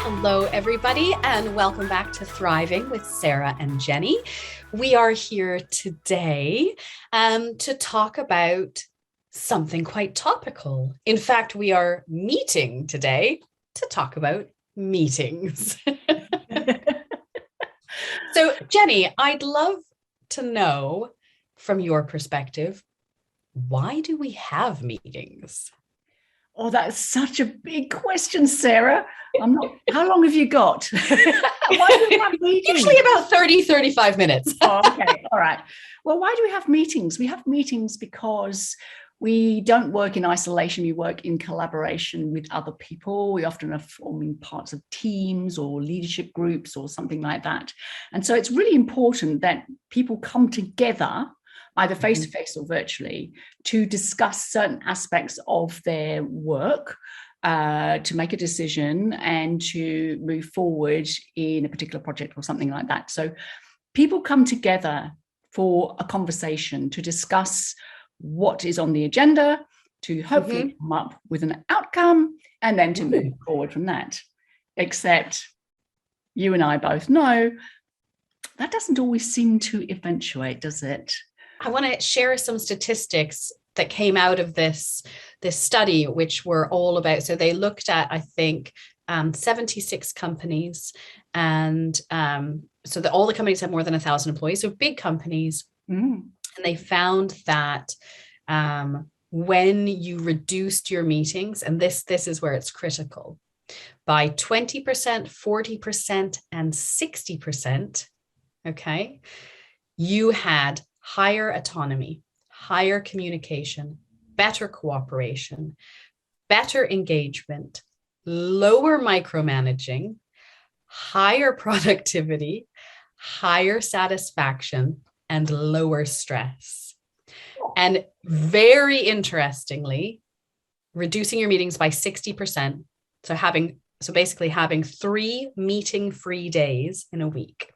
Hello, everybody, and welcome back to Thriving with Sarah and Jenny. We are here today to talk about something quite topical. In fact, we are meeting today to talk about meetings. So, Jenny, I'd love to know from your perspective, why do we have meetings? Oh, that's such a big question, Sarah. How long have you got? Why do we have meetings? Usually about 30, 35 minutes. Oh, okay. All right. Well, why do we have meetings? We have meetings because we don't work in isolation. We work in collaboration with other people. We often are forming parts of teams or leadership groups or something like that. And so it's really important that people come together, either face-to-face or virtually, to discuss certain aspects of their work, to make a decision and to move forward in a particular project or something like that. So people come together for a conversation to discuss what is on the agenda, to hopefully come up with an outcome, and then to move forward from that. Except you and I both know that doesn't always seem to eventuate, does it? I want to share some statistics that came out of this study, which were all about, so they looked at, I think, 76 companies. And so that all the companies have more than 1,000 employees, so big companies. And they found that when you reduced your meetings, and this is where it's critical, by 20%, 40%, and 60%, okay, you had higher autonomy, higher communication, better cooperation, better engagement, lower micromanaging, higher productivity, higher satisfaction, and lower stress. And very interestingly, reducing your meetings by 60%. So basically having 3 meeting-free days in a week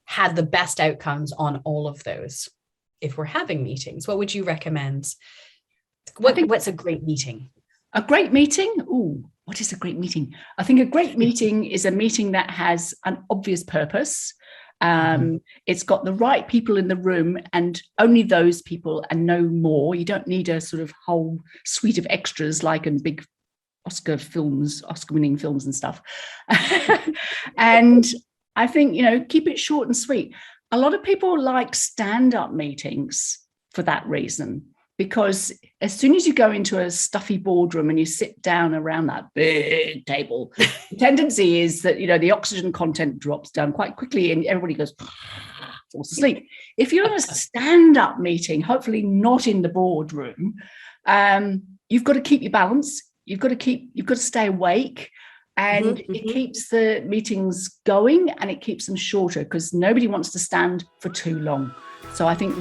had the best outcomes on all of those. If we're having meetings, what would you recommend? What's a great meeting? A great meeting? Ooh, what is a great meeting? I think a great meeting is a meeting that has an obvious purpose. It's got the right people in the room and only those people and no more. You don't need a sort of whole suite of extras like in big Oscar-winning films and stuff. And I think, keep it short and sweet. A lot of people like stand-up meetings for that reason, because as soon as you go into a stuffy boardroom and you sit down around that big table, the tendency is that, the oxygen content drops down quite quickly and everybody falls asleep. If you're in a stand-up meeting, hopefully not in the boardroom, you've got to keep your balance. You've got to stay awake. And it keeps the meetings going and it keeps them shorter because nobody wants to stand for too long. So I think,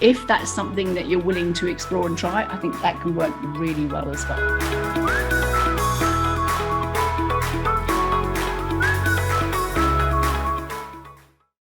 if that's something that you're willing to explore and try, I think that can work really well as well.